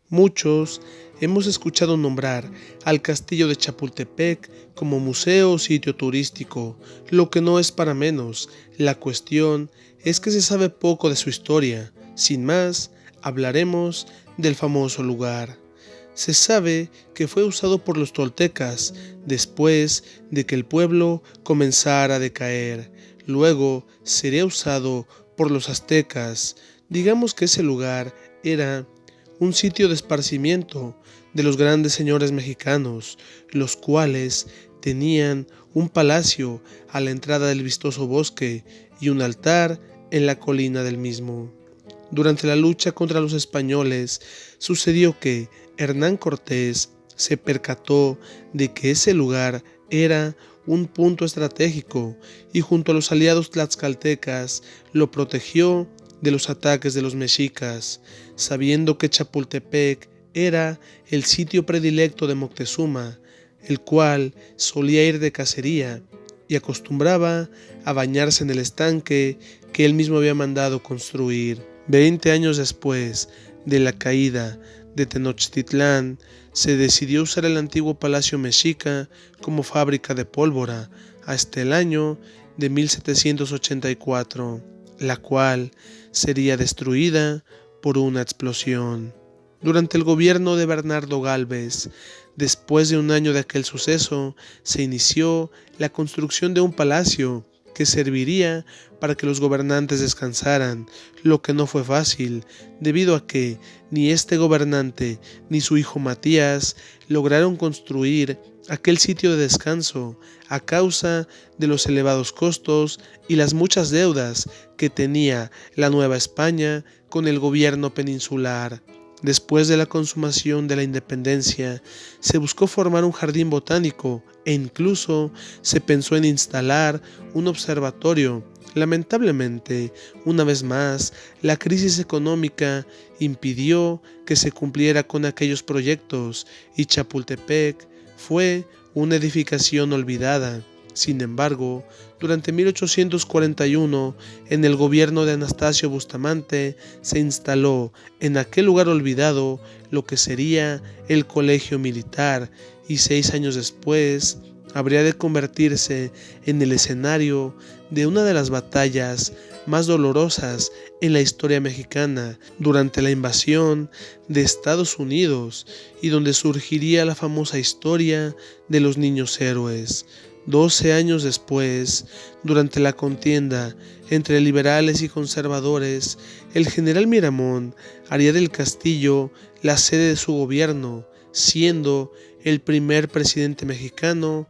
Muchos hemos escuchado nombrar al castillo de Chapultepec como museo o sitio turístico, lo que no es para menos. La cuestión es que se sabe poco de su historia. Sin más, hablaremos del famoso lugar. Se sabe que fue usado por los toltecas después de que el pueblo comenzara a decaer. Luego sería usado por los aztecas. Digamos que ese lugar era un sitio de esparcimiento de los grandes señores mexicanos, los cuales tenían un palacio a la entrada del vistoso bosque y un altar en la colina del mismo. Durante la lucha contra los españoles, sucedió que Hernán Cortés se percató de que ese lugar era un punto estratégico y junto a los aliados tlaxcaltecas lo protegió de los ataques de los mexicas, sabiendo que Chapultepec era el sitio predilecto de Moctezuma, el cual solía ir de cacería y acostumbraba a bañarse en el estanque que él mismo había mandado construir. 20 años después de la caída de Tenochtitlán, se decidió usar el antiguo palacio mexica como fábrica de pólvora hasta el año de 1784, la cual sería destruida por una explosión. Durante el gobierno de Bernardo Gálvez, después de un año de aquel suceso, se inició la construcción de un palacio que serviría para que los gobernantes descansaran, lo que no fue fácil, debido a que ni este gobernante ni su hijo Matías lograron construir aquel sitio de descanso a causa de los elevados costos y las muchas deudas que tenía la Nueva España con el gobierno peninsular. Después de la consumación de la independencia, se buscó formar un jardín botánico e incluso se pensó en instalar un observatorio. Lamentablemente, una vez más, la crisis económica impidió que se cumpliera con aquellos proyectos y Chapultepec fue una edificación olvidada. Sin embargo, durante 1841, en el gobierno de Anastasio Bustamante, se instaló en aquel lugar olvidado lo que sería el Colegio Militar y 6 años después habría de convertirse en el escenario de una de las batallas más dolorosas en la historia mexicana durante la invasión de Estados Unidos y donde surgiría la famosa historia de los niños héroes. 12 años después, durante la contienda entre liberales y conservadores, el general Miramón haría del castillo la sede de su gobierno, siendo el primer presidente mexicano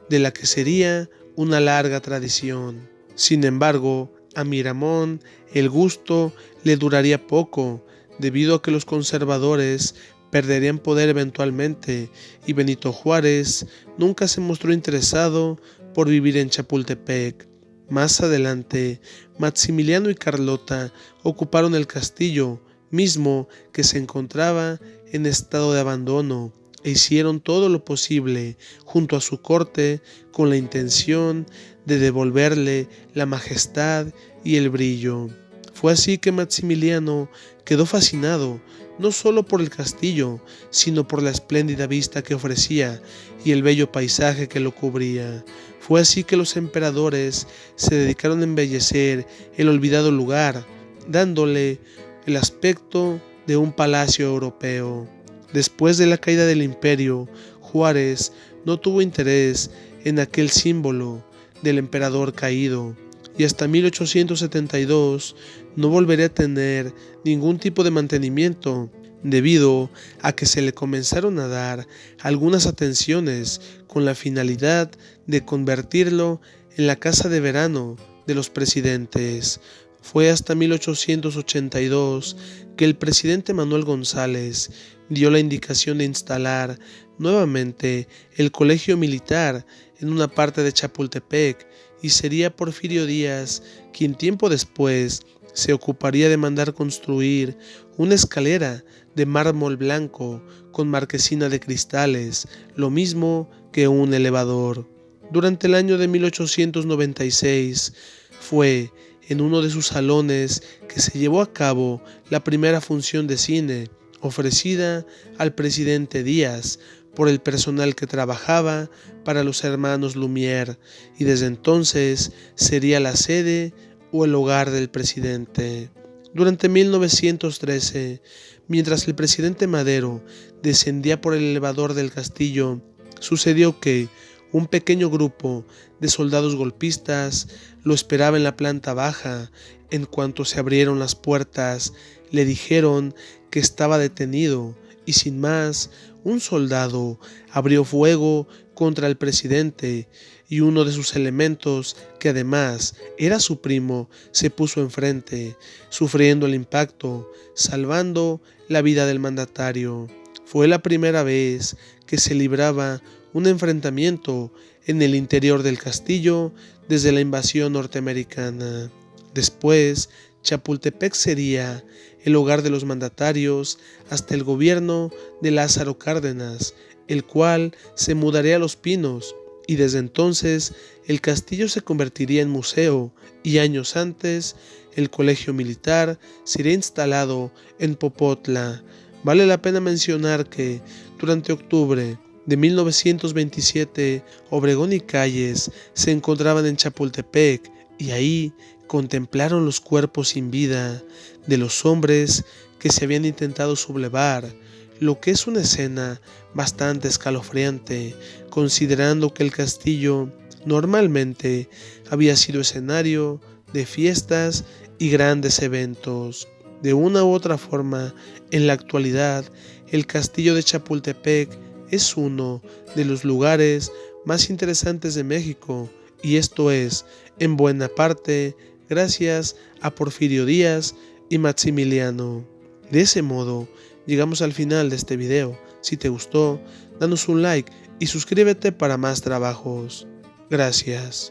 de la que sería una larga tradición. Sin embargo, a Miramón el gusto le duraría poco, debido a que los conservadores perderían poder eventualmente y Benito Juárez nunca se mostró interesado por vivir en Chapultepec. Más adelante, Maximiliano y Carlota ocuparon el castillo, mismo que se encontraba en estado de abandono, e hicieron todo lo posible junto a su corte con la intención de devolverle la majestad y el brillo. Fue así que Maximiliano quedó fascinado no solo por el castillo, sino por la espléndida vista que ofrecía y el bello paisaje que lo cubría. Fue así que los emperadores se dedicaron a embellecer el olvidado lugar, dándole el aspecto de un palacio europeo. Después de la caída del imperio, Juárez no tuvo interés en aquel símbolo del emperador caído, y hasta 1872 no volvería a tener ningún tipo de mantenimiento, debido a que se le comenzaron a dar algunas atenciones con la finalidad de convertirlo en la casa de verano de los presidentes. Fue hasta 1882 que el presidente Manuel González dio la indicación de instalar nuevamente el colegio militar en una parte de Chapultepec, y sería Porfirio Díaz quien tiempo después se ocuparía de mandar construir una escalera de mármol blanco con marquesina de cristales, lo mismo que un elevador. Durante el año de 1896 fue en uno de sus salones que se llevó a cabo la primera función de cine, ofrecida al presidente Díaz por el personal que trabajaba para los hermanos Lumière, y desde entonces sería la sede o el hogar del presidente. Durante 1913, mientras el presidente Madero descendía por el elevador del castillo, sucedió que un pequeño grupo de soldados golpistas lo esperaba en la planta baja. En cuanto se abrieron las puertas, le dijeron que estaba detenido y sin más, un soldado abrió fuego contra el presidente y uno de sus elementos, que además era su primo, se puso enfrente, sufriendo el impacto, salvando la vida del mandatario. Fue la primera vez que se libraba un enfrentamiento en el interior del castillo desde la invasión norteamericana. Después, Chapultepec sería el hogar de los mandatarios hasta el gobierno de Lázaro Cárdenas, el cual se mudaría a Los Pinos, y desde entonces el castillo se convertiría en museo, y años antes el colegio militar sería instalado en Popotla. Vale la pena mencionar que durante octubre de 1927, Obregón y Calles se encontraban en Chapultepec y ahí contemplaron los cuerpos sin vida de los hombres que se habían intentado sublevar, lo que es una escena bastante escalofriante, considerando que el castillo normalmente había sido escenario de fiestas y grandes eventos. De una u otra forma, en la actualidad, el castillo de Chapultepec es uno de los lugares más interesantes de México, y esto es, en buena parte, gracias a Porfirio Díaz y Maximiliano. De ese modo, llegamos al final de este video. Si te gustó, danos un like y suscríbete para más trabajos. Gracias.